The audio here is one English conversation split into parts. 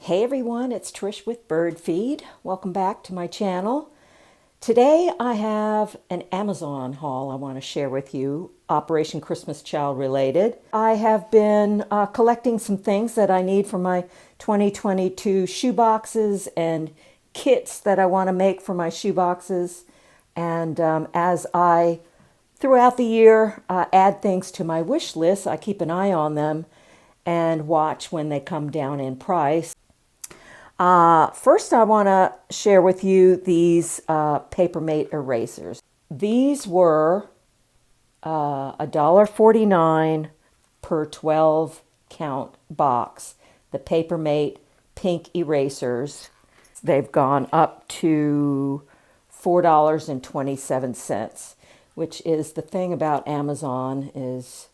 Hey everyone, it's Trish with ByrdFeed. Welcome back to my channel. Today I have an Amazon haul I want to share with you, Operation Christmas Child related. I have been collecting some things that I need for my 2022 shoeboxes and kits that I want to make for my shoeboxes. And as I, throughout the year, add things to my wish list, I keep an eye on them and watch when they come down in price. First, I want to share with you these Papermate erasers. These were $1.49 per 12 count box. The Papermate pink erasers. They've gone up to $4.27, which is the thing about Amazon is,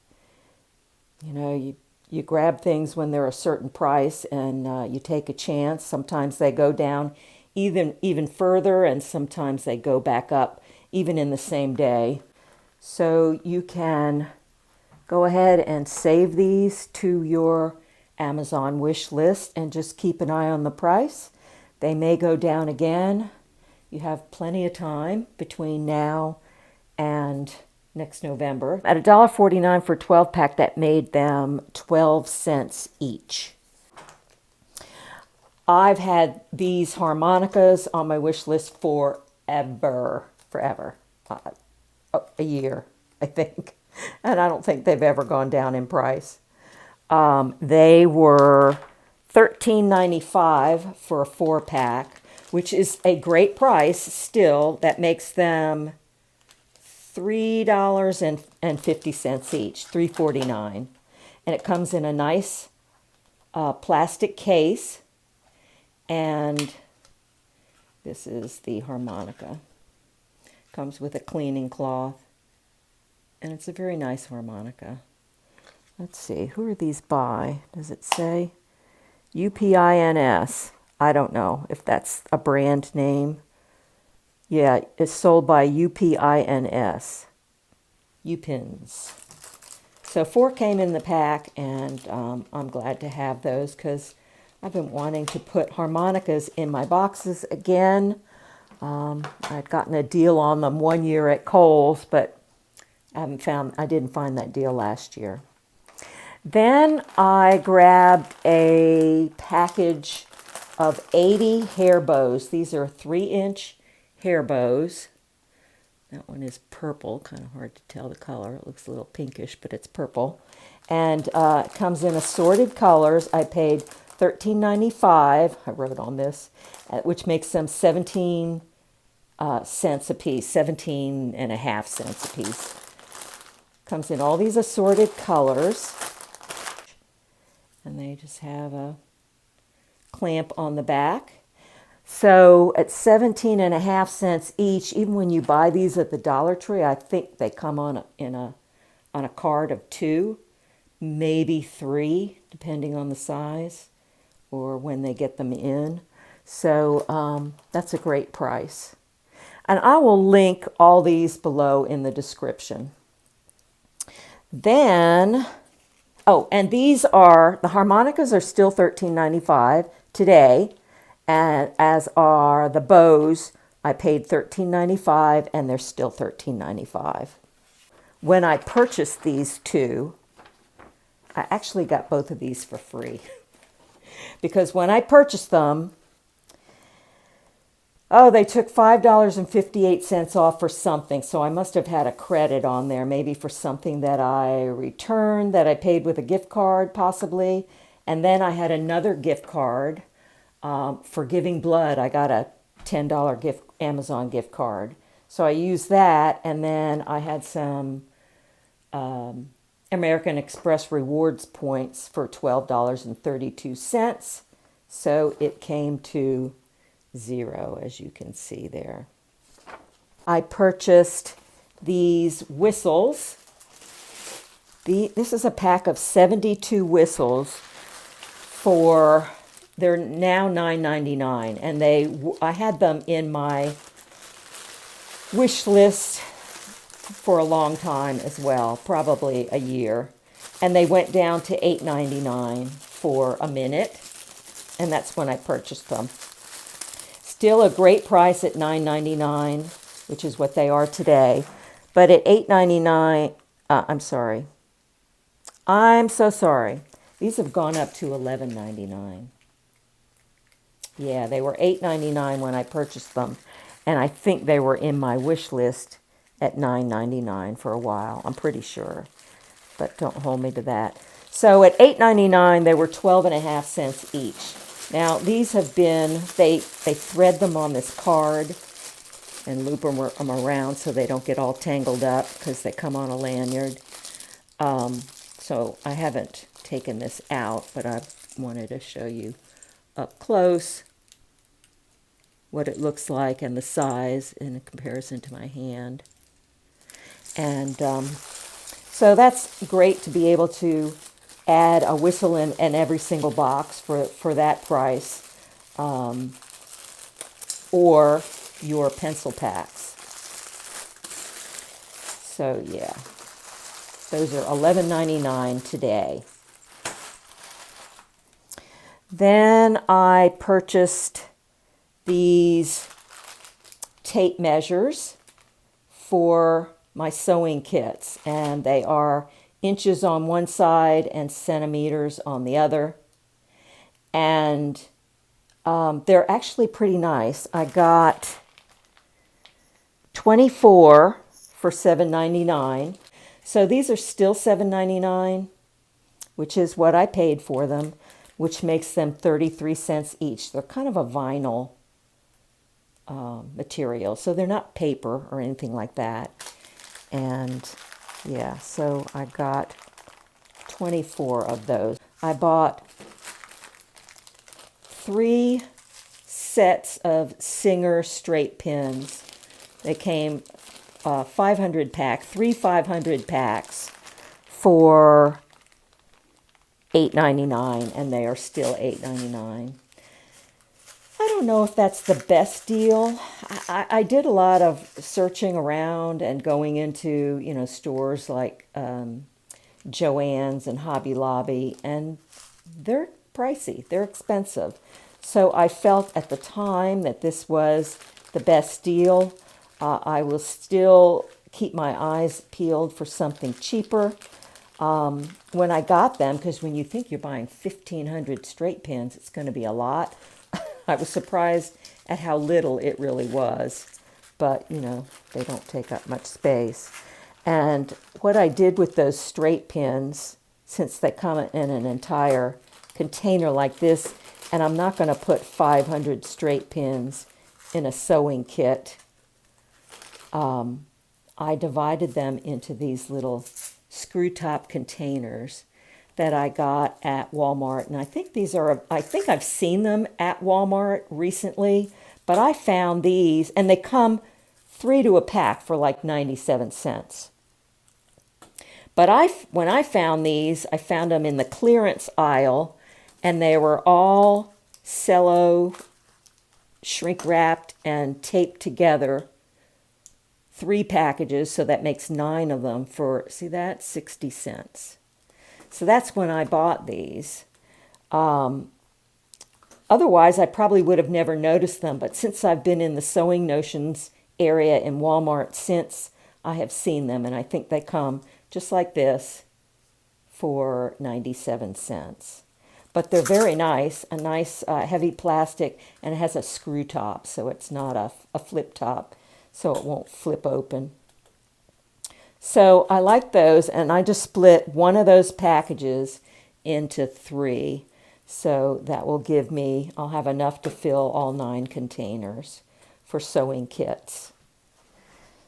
you grab things when they're a certain price and you take a chance. Sometimes they go down even further and sometimes they go back up even in the same day. So you can go ahead and save these to your Amazon wish list and just keep an eye on the price. They may go down again. You have plenty of time between now and next November. At $1.49 for 12 pack, that made them 12 cents each. I've had these harmonicas on my wish list forever. A year, I think. And I don't think they've ever gone down in price. They were $13.95 for a 4-pack, which is a great price still. That makes them $3.50 each, $3.49, and it comes in a nice plastic case. And this is the harmonica. Comes with a cleaning cloth, and it's a very nice harmonica. Let's see, who are these by? Does it say UPINS? I don't know if that's a brand name. Yeah, it's sold by UPINS. UPINS. So 4 came in the pack, and I'm glad to have those because I've been wanting to put harmonicas in my boxes again. I'd gotten a deal on them one year at Kohl's, but I didn't find that deal last year. Then I grabbed a package of 80 hair bows. These are 3-inch hair bows. That one is purple, kind of hard to tell the color. It looks a little pinkish, but it's purple. And it comes in assorted colors. I paid $13.95, I wrote on this, which makes them 17 cents a piece, 17.5 cents a piece. Comes in all these assorted colors. And they just have a clamp on the back. So at 17.5 cents each, even when you buy these at the Dollar Tree, I think they come on a card of 2, maybe 3, depending on the size or when they get them in. So that's a great price. And I will link all these below in the description. Then, and these are, the harmonicas are still $13.95 today. And as are the bows. I paid $13.95 and they're still $13.95. When I purchased these 2, I actually got both of these for free. Because when I purchased them, they took $5.58 off for something. So I must have had a credit on there, maybe for something that I returned, that I paid with a gift card possibly. And then I had another gift card. For giving blood, I got a $10 Amazon gift card. So I used that, and then I had some American Express rewards points for $12.32. So it came to 0, as you can see there. I purchased these whistles. This is a pack of 72 whistles for... They're now $9.99, and I had them in my wish list for a long time as well, probably a year. And they went down to $8.99 for a minute. and that's when I purchased them. Still a great price at $9.99, which is what they are today. But at $8.99, I'm sorry. I'm so sorry. These have gone up to $11.99. Yeah, they were $8.99 when I purchased them, and I think they were in my wish list at $9.99 for a while. I'm pretty sure, but don't hold me to that. So at $8.99, they were 12.5 cents each. Now, these have been, they thread them on this card and loop them around so they don't get all tangled up because they come on a lanyard. So I haven't taken this out, but I wanted to show you up close what it looks like and the size in comparison to my hand. And so that's great to be able to add a whistle in every single box for that price, or your pencil packs. So yeah, those are $11.99 today. Then I purchased these tape measures for my sewing kits, and they are inches on one side and centimeters on the other, and they're actually pretty nice. I got 24 for $7.99, so these are still $7.99, which is what I paid for them, which makes them 33 cents each. They're kind of a vinyl material, so they're not paper or anything like that. And yeah, so I got 24 of those. I bought 3 sets of Singer straight pins. They came 500 pack, 3 500 packs for $8.99, and they are still $8.99. I don't know if that's the best deal. I did a lot of searching around and going into, stores like Joann's and Hobby Lobby, and they're pricey. They're expensive. So I felt at the time that this was the best deal. I will still keep my eyes peeled for something cheaper. When I got them, because when you think you're buying 1,500 straight pins, it's going to be a lot. I was surprised at how little it really was, but they don't take up much space. And what I did with those straight pins, since they come in an entire container like this, and I'm not going to put 500 straight pins in a sewing kit, I divided them into these little screw top containers that I got at Walmart. And I think I've seen them at Walmart recently, but I found these, and they come 3 to a pack for like 97 cents. But when I found these, I found them in the clearance aisle, and they were all cello shrink wrapped and taped together. 3 packages, so that makes 9 of them for, see that, 60 cents. So that's when I bought these. Otherwise, I probably would have never noticed them, but since I've been in the Sewing Notions area in Walmart since, I have seen them, and I think they come just like this for 97 cents. But they're very nice, a nice heavy plastic, and it has a screw top, so it's not a flip top, so it won't flip open. So I like those, and I just split one of those packages into 3. So that will give me, I'll have enough to fill all 9 containers for sewing kits.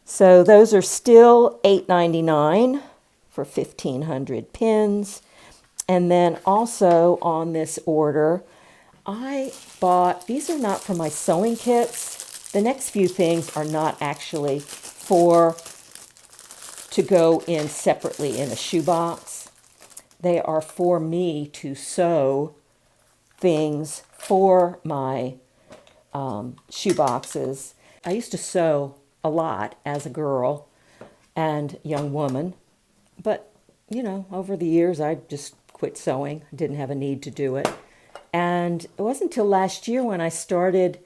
So those are still $8.99 for 1,500 pins. And then also on this order, I bought, these are not for my sewing kits. The next few things are not actually to go in separately in a shoebox. They are for me to sew things for my shoeboxes. I used to sew a lot as a girl and young woman, but over the years I just quit sewing. I didn't have a need to do it. And it wasn't until last year when I started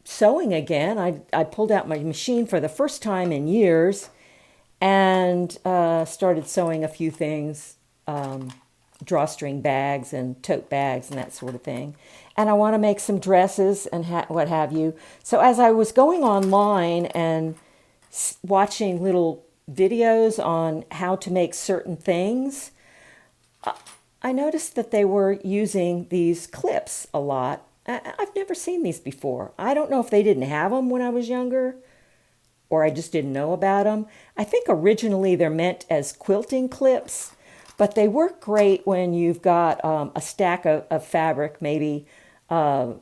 sewing again. I pulled out my machine for the first time in years and started sewing a few things, drawstring bags and tote bags and that sort of thing. And I want to make some dresses and what have you. So as I was going online and watching little videos on how to make certain things, I noticed that they were using these clips a lot. I've never seen these before. I don't know if they didn't have them when I was younger or I just didn't know about them. I think originally they're meant as quilting clips, but they work great when you've got a stack of fabric, maybe, two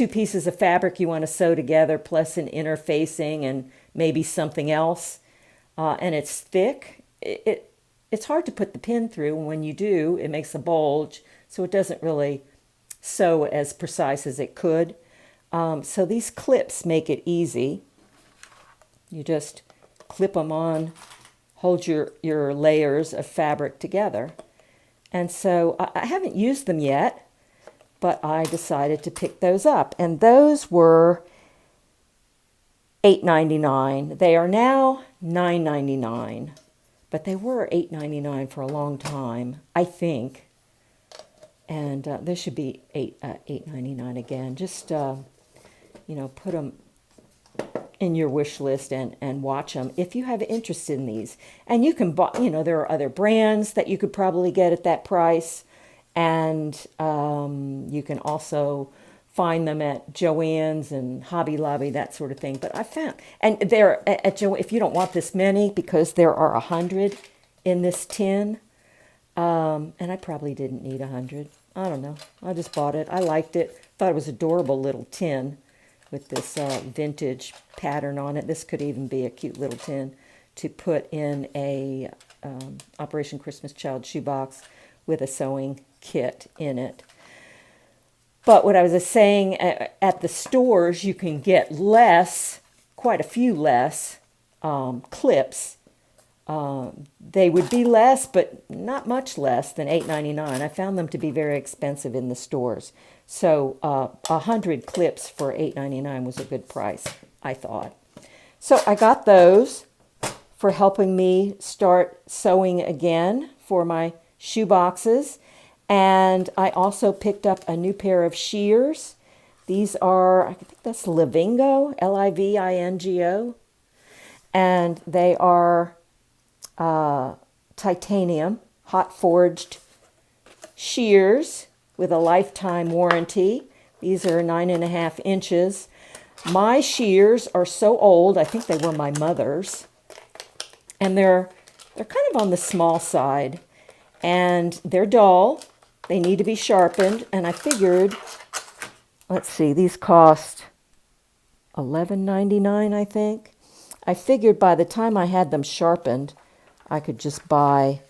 pieces of fabric you want to sew together plus an interfacing and maybe something else, and it's thick. It's hard to put the pin through, and when you do, it makes a bulge, so it doesn't really sew as precise as it could. So these clips make it easy. You just clip them on, hold your layers of fabric together. And so I haven't used them yet, but I decided to pick those up. And those were $8.99. They are now $9.99. But they were $8.99 for a long time, I think. And they should be $8.99 again. Just, put them in your wish list and watch them if you have interest in these. And you can buy, there are other brands that you could probably get at that price. And you can also find them at Joann's and Hobby Lobby, that sort of thing. But I found, and they're at Joann, if you don't want this many, because there are 100 in this tin, and I probably didn't need 100. I don't know. I just bought it. I liked it. Thought it was an adorable little tin with this vintage pattern on it. This could even be a cute little tin to put in a Operation Christmas Child shoebox with a sewing kit in it. But what I was saying, at the stores, you can get quite a few less clips. They would be less, but not much less than $8.99. I found them to be very expensive in the stores. So 100 clips for $8.99 was a good price, I thought. So I got those for helping me start sewing again for my shoe boxes. And I also picked up a new pair of Shears. These are, I think that's LIVINGO, Livingo. And they are titanium, hot forged shears with a lifetime warranty. These are 9.5 inches. My shears are so old, I think they were my mother's. And they're kind of on the small side. And they're dull. They need to be sharpened, and I figured, let's see, these cost $11.99, I think. I figured by the time I had them sharpened, I could just buy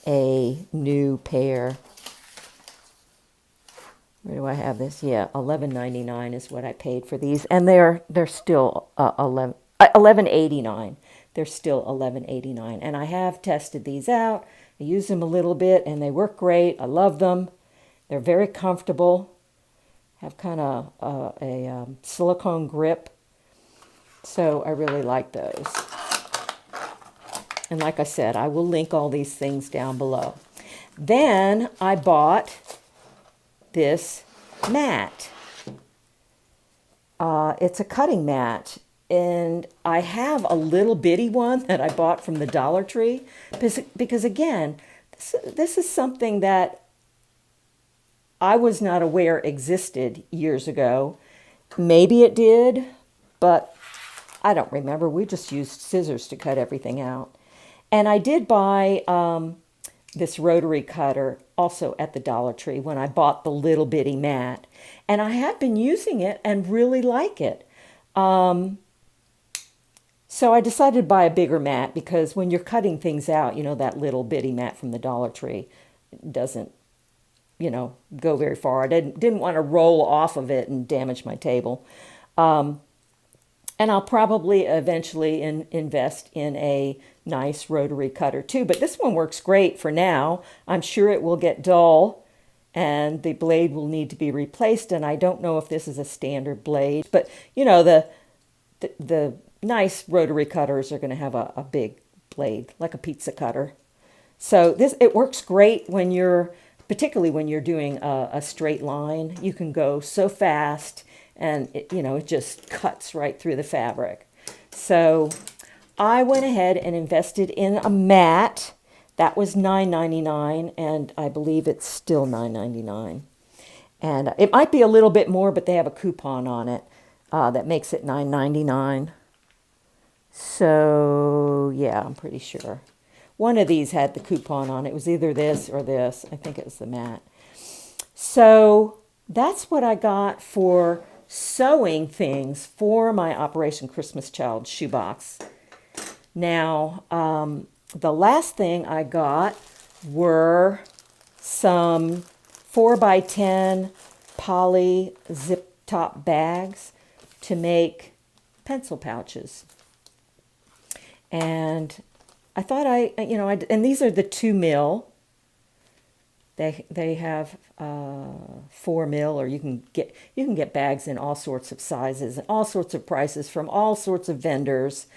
a new pair. Where do I have this? Yeah, $11.99 is what I paid for these, and they're still $11.89. They're still $11.89, and I have tested these out. I use them a little bit, and they work great. I love them. They're very comfortable. Have kind of a silicone grip. So I really like those. And like I said, I will link all these things down below. Then I bought this mat. It's a cutting mat. And I have a little bitty one that I bought from the Dollar Tree because again, this is something that I was not aware existed years ago. Maybe it did, but I don't remember. We just used scissors to cut everything out. And I did buy this rotary cutter also at the Dollar Tree when I bought the little bitty mat. And I have been using it and really like it. So I decided to buy a bigger mat because when you're cutting things out, that little bitty mat from the Dollar Tree doesn't, go very far. I didn't want to roll off of it and damage my table. And I'll probably eventually invest in a nice rotary cutter too. But this one works great for now. I'm sure it will get dull and the blade will need to be replaced. And I don't know if this is a standard blade. But, you know, the nice rotary cutters are going to have a big blade, like a pizza cutter. So it works great when you're, particularly when you're doing a straight line. You can go so fast and it just cuts right through the fabric. So I went ahead and invested in a mat. That was $9.99, and I believe it's still $9.99. And it might be a little bit more, but they have a coupon on it that makes it $9.99. So yeah, I'm pretty sure. One of these had the coupon on it. It was either this or this. I think it was the mat. So that's what I got for sewing things for my Operation Christmas Child shoebox. Now, the last thing I got were some 4x10 poly zip top bags to make pencil pouches. And I thought and these are the 2 mil. They have 4 mil, or you can get bags in all sorts of sizes and all sorts of prices from all sorts of vendors,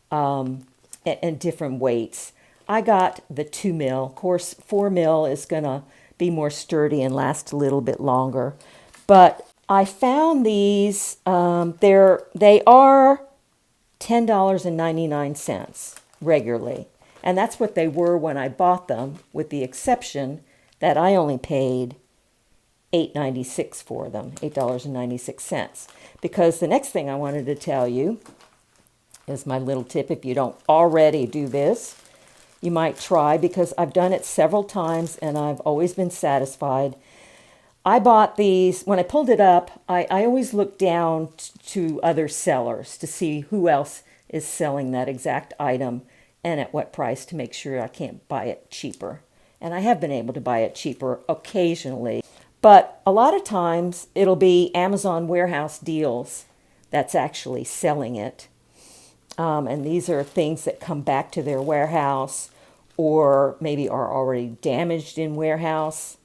and different weights. I got the 2 mil. Of course, 4 mil is gonna be more sturdy and last a little bit longer. But I found these. They are $10.99 regularly, and that's what they were when I bought them, with the exception that I only paid $8.96 for them, $8.96. Because the next thing I wanted to tell you is my little tip. If you don't already do this, you might try, because I've done it several times and I've always been satisfied. I bought these, when I pulled it up, I always look down to other sellers to see who else is selling that exact item and at what price, to make sure I can't buy it cheaper. And I have been able to buy it cheaper occasionally. But a lot of times it'll be Amazon warehouse deals that's actually selling it. And these are things that come back to their warehouse, or maybe are already damaged in warehouse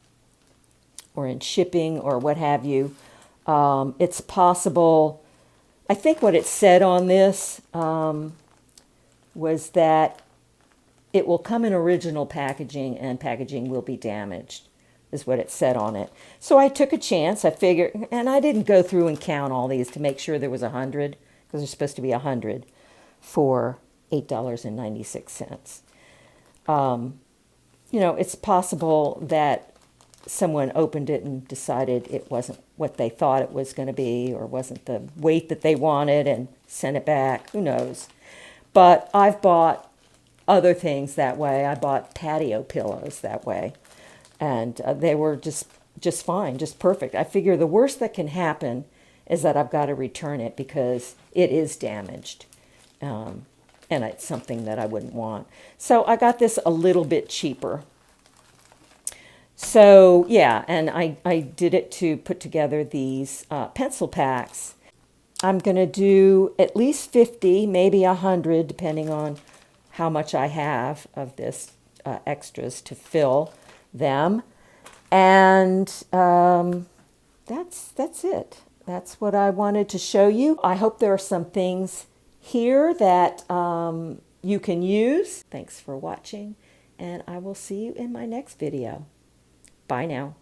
or in shipping or what have you. It's possible. I think what it said on this was that it will come in original packaging and packaging will be damaged, is what it said on it. So I took a chance. I figured, and I didn't go through and count all these to make sure there was 100, because there's supposed to be 100 for $8.96. It's possible that someone opened it and decided it wasn't what they thought it was going to be, or wasn't the weight that they wanted, and sent it back. Who knows? But I've bought other things that way. I bought patio pillows that way, and they were just fine, just perfect. I figure the worst that can happen is that I've got to return it because it is damaged, and it's something that I wouldn't want. So I got this a little bit cheaper. So yeah, and I did it to put together these pencil packs. I'm going to do at least 50, maybe 100, depending on how much I have of this extras to fill them. And that's it. That's what I wanted to show you. I hope there are some things here that you can use. Thanks for watching, and I will see you in my next video. Bye now.